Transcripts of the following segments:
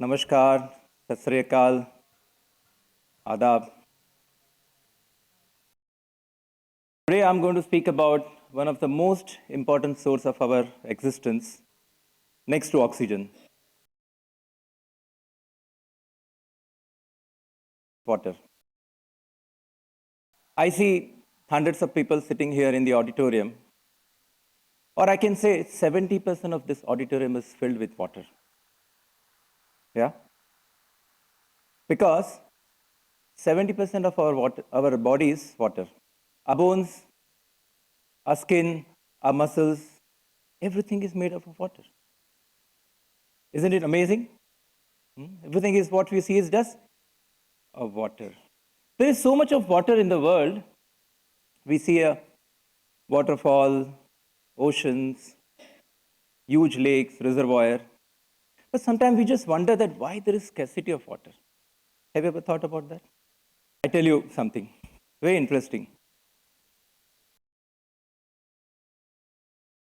Namaskar, Sat Sri Akal, Adab. Today I'm going to speak about one of the most important sources of our existence, next to oxygen, water. I see hundreds of people sitting here in the auditorium, or I can say 70% of this auditorium is filled with water. Yeah? Because 70% of our body is water. Our bones, our skin, our muscles, everything is made up of water. Isn't it amazing? Everything is what we see is just of water. There is so much of water in the world. We see a waterfall, oceans, huge lakes, reservoir. But sometimes we just wonder that why there is scarcity of water. Have you ever thought about that? I tell you something very interesting.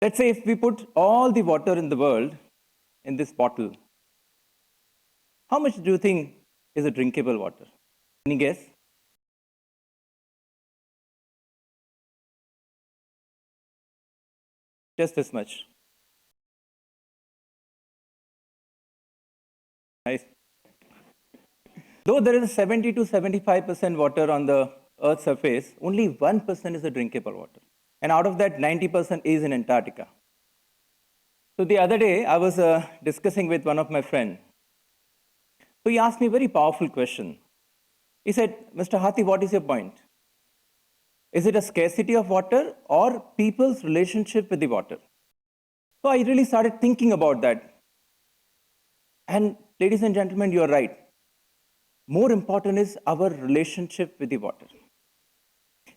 Let's say if we put all the water in the world in this bottle, how much do you think is a drinkable water? Any guess? Just this much. Nice. Though there is 70 to 75% water on the Earth's surface, only 1% is a drinkable water. And out of that, 90% is in Antarctica. So the other day, I was discussing with one of my friends. So he asked me a very powerful question. He said, Mr. Hathi, what is your point? Is it a scarcity of water or people's relationship with the water? So I really started thinking about that. And ladies and gentlemen, you are right. More important is our relationship with the water.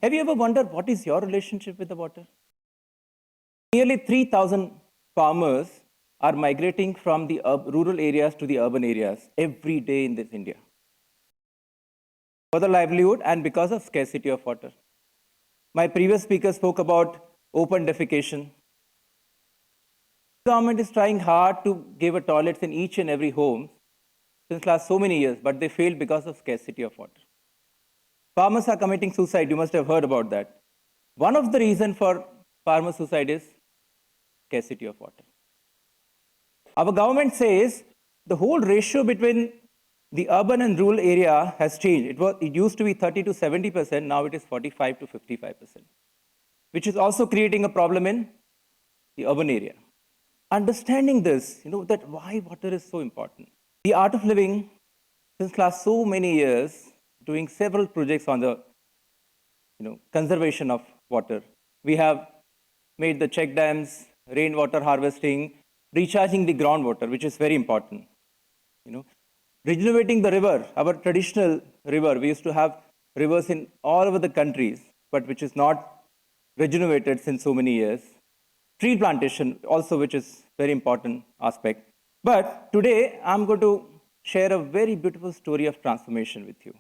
Have you ever wondered what is your relationship with the water? Nearly 3,000 farmers are migrating from the rural areas to the urban areas every day in this India. For the livelihood and because of scarcity of water. My previous speaker spoke about open defecation. The government is trying hard to give a toilets in each and every home since last so many years, but they failed because of scarcity of water. Farmers are committing suicide. You must have heard about that. One of the reasons for farmer suicide is scarcity of water. Our government says the whole ratio between the urban and rural area has changed. It used to be 30 to 70%. Now it is 45 to 55%, which is also creating a problem in the urban area. Understanding this, that why water is so important. The Art of Living, since last so many years, doing several projects on the conservation of water. We have made the check dams, rainwater harvesting, recharging the groundwater, which is very important. Rejuvenating the river, our traditional river. We used to have rivers in all over the countries, but which is not rejuvenated since so many years. Tree plantation also, which is very important aspect. But today, I'm going to share a very beautiful story of transformation with you.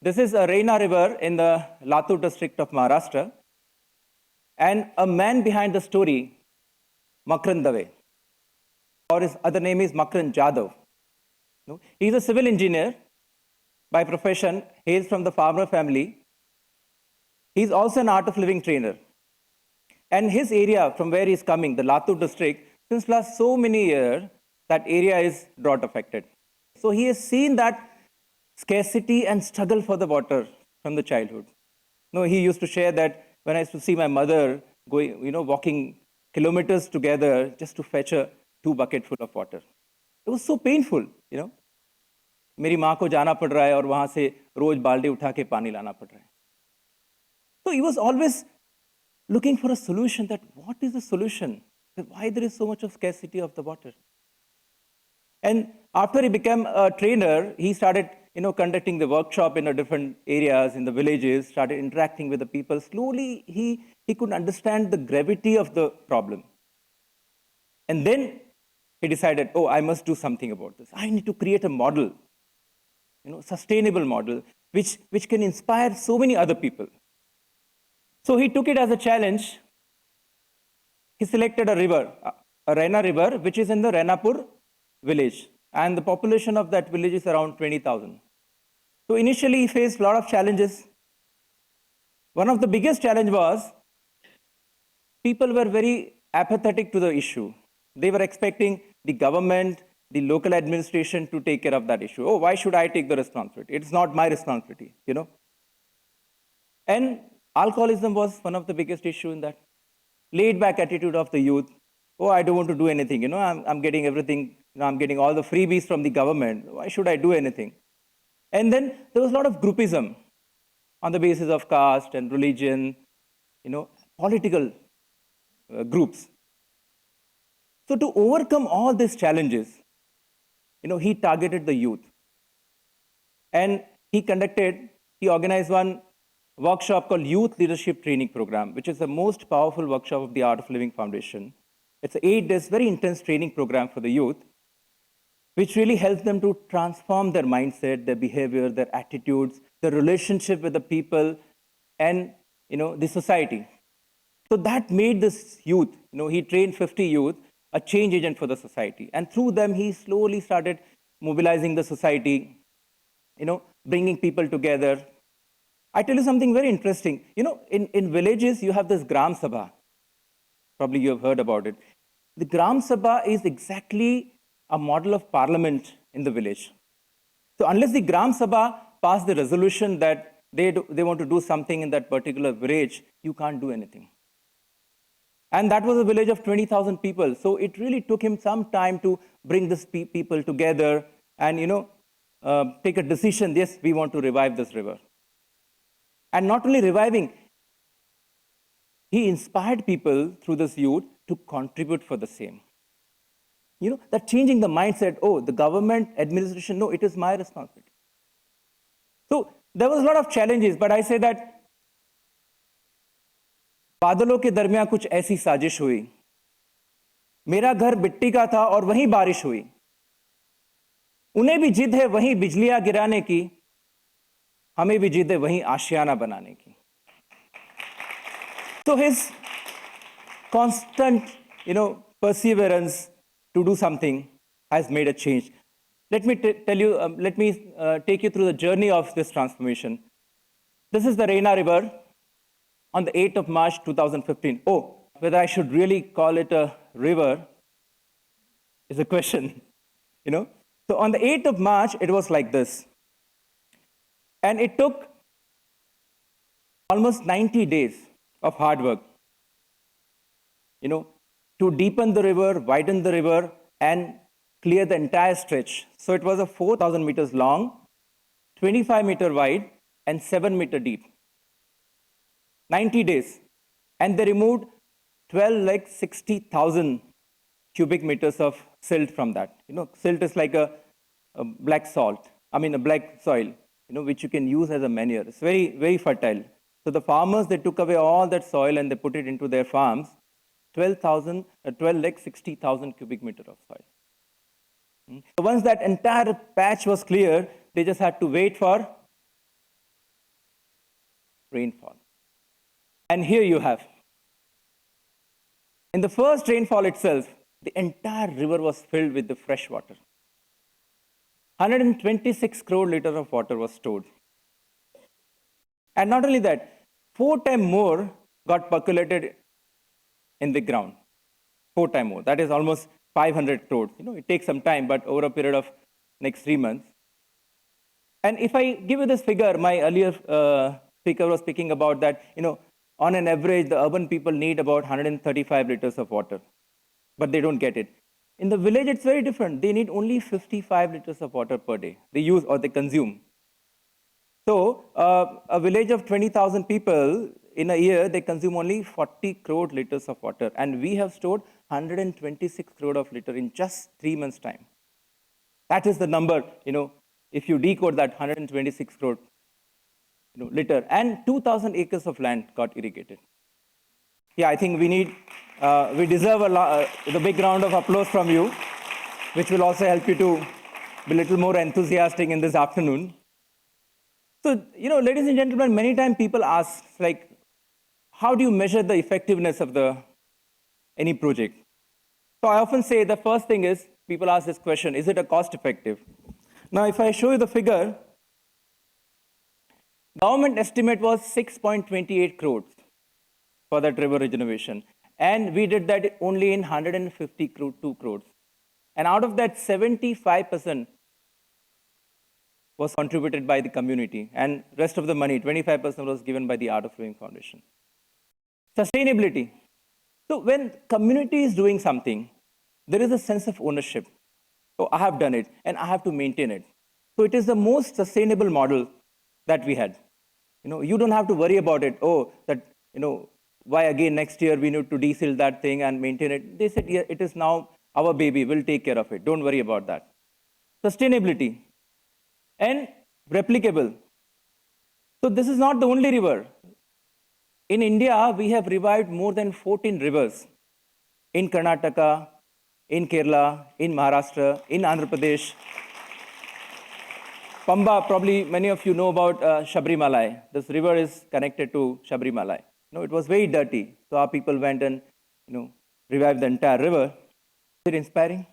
This is a Raina river in the Latur district of Maharashtra. And a man behind the story, Makran Dave, or his other name is Makran Jadhav. He's a civil engineer by profession, hails from the farmer family. He's also an Art of Living trainer. And his area from where he's coming, the Latur district, since last so many years, that area is drought affected. So he has seen that scarcity and struggle for the water from the childhood. He used to share that when I used to see my mother going, walking kilometers together just to fetch a 2 bucket full of water. It was so painful, मेरी माँ को जाना पड़ रहा है और वहाँ से रोज बाल्टी उठा के पानी लाना पड़ रहा है. So he was always looking for a solution, that what is the solution? Why there is so much of scarcity of the water? And after he became a trainer, he started conducting the workshop in different areas, in the villages, started interacting with the people. Slowly, he could understand the gravity of the problem. And then he decided, I must do something about this. I need to create a model, sustainable model, which can inspire so many other people. So he took it as a challenge. He selected a river, a Raina river, which is in the Rainapur village, and the population of that village is around 20,000. So initially, he faced a lot of challenges. One of the biggest challenge was people were very apathetic to the issue. They were expecting the government, the local administration to take care of that issue. Oh, why should I take the responsibility? It's not my responsibility, And alcoholism was one of the biggest issue in that. Laid back attitude of the youth. Oh, I don't want to do anything. I'm getting everything. I'm getting all the freebies from the government. Why should I do anything? And then there was a lot of groupism on the basis of caste and religion, political groups. So to overcome all these challenges, he targeted the youth. And he organized one workshop called Youth Leadership Training Program, which is the most powerful workshop of the Art of Living Foundation. It's an 8 days, very intense training program for the youth, which really helps them to transform their mindset, their behavior, their attitudes, their relationship with the people, and the society. So that made this youth, he trained 50 youth, a change agent for the society. And through them, he slowly started mobilizing the society, bringing people together. I tell you something very interesting. In villages, you have this Gram Sabha. Probably you have heard about it. The Gram Sabha is exactly a model of parliament in the village. So unless the Gram Sabha pass the resolution that they want to do something in that particular village, you can't do anything. And that was a village of 20,000 people. So it really took him some time to bring these people together and, take a decision, yes, we want to revive this river. And not only reviving, he inspired people through this youth to contribute for the same. That changing the mindset, oh, the government, administration, no, it is my responsibility. So there was a lot of challenges, but I say that बादलों के दरमियान कुछ ऐसी साजिश हुई, मेरा घर मिट्टी का था और वहीं बारिश हुई, उन्हें भी जिद है वहीं बिजलियां गिराने की, हमें भी जिद है वहीं आशियाना बनाने की. So his constant, perseverance to do something has made a change. Let me tell you, let me take you through the journey of this transformation. This is the Raina River on the 8th of March 2015. Oh, whether I should really call it a river is a question, So on the 8th of March, it was like this. And it took almost 90 days of hard work, to deepen the river, widen the river, and clear the entire stretch. So it was a 4,000 meters long, 25 meter wide, and 7 meter deep. 90 days. And they removed 60,000 cubic meters of silt from that. Silt is like a black salt, a black soil, which you can use as a manure. It's very, very fertile. So the farmers, they took away all that soil and they put it into their farms, 60,000 cubic meter of soil. So once that entire patch was clear, they just had to wait for rainfall. And here you have. In the first rainfall itself, the entire river was filled with the fresh water. 126 crore liters of water was stored. And not only that, 4 times more got percolated in the ground. 4 times more. That is almost 500 crores. It takes some time, but over a period of next 3 months. And if I give you this figure, my earlier speaker was speaking about that, on an average, the urban people need about 135 liters of water, but they don't get it. In the village, it's very different. They need only 55 liters of water per day. They use or they consume. So a village of 20,000 people, in a year, they consume only 40 crore liters of water. And we have stored 126 crore of liter in just 3 months' time. That is the number, if you decode that 126 crore liter. And 2,000 acres of land got irrigated. Yeah, I think we deserve the big round of applause from you, which will also help you to be a little more enthusiastic in this afternoon. So, ladies and gentlemen, many times people ask, how do you measure the effectiveness of any project? So I often say the first thing is, people ask this question, is it a cost effective? Now, if I show you the figure, government estimate was 6.28 crores for that river regeneration. And we did that only in 152 crores. And out of that, 75% was contributed by the community. And rest of the money, 25% was given by the Art of Living Foundation. Sustainability. So when community is doing something, there is a sense of ownership. Oh, I have done it and I have to maintain it. So it is the most sustainable model that we had. You don't have to worry about it. Oh, that, why again next year we need to deseal that thing and maintain it. They said, yeah, it is now our baby. We'll take care of it. Don't worry about that. Sustainability and replicable. So this is not the only river. In India, we have revived more than 14 rivers in Karnataka, in Kerala, in Maharashtra, in Andhra Pradesh. Pamba, probably many of you know about Shabrimalai. This river is connected to Shabrimalai. It was very dirty. So our people went and, revived the entire river. Is it inspiring?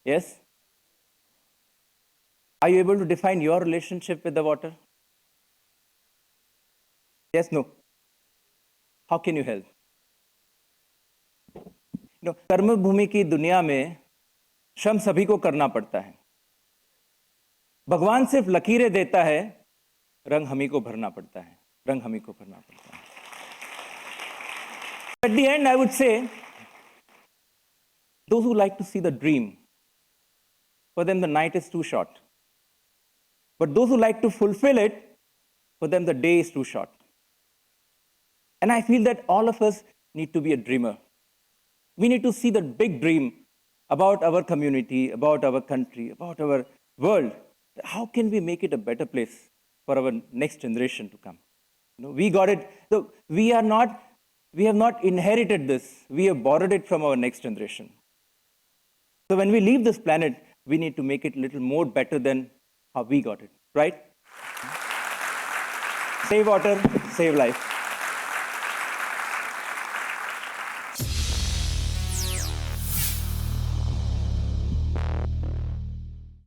Yes? Are you able to define your relationship with the water? Yes, no? How can you help? कर्म भूमि की दुनिया में श्रम सभी को करना पड़ता है. भगवान सिर्फ लकीरें देता है, रंग हम ही को भरना पड़ता है. रंग हम ही को भरना पड़ता है. At the end, I would say, those who like to see the dream, for them the night is too short. But those who like to fulfill it, for them the day is too short. And I feel that all of us need to be a dreamer. We need to see the big dream about our community, about our country, about our world. How can we make it a better place for our next generation to come? We got it. So we have not inherited this. We have borrowed it from our next generation. So when we leave this planet, we need to make it a little more better than how we got it, right? Save water, save life.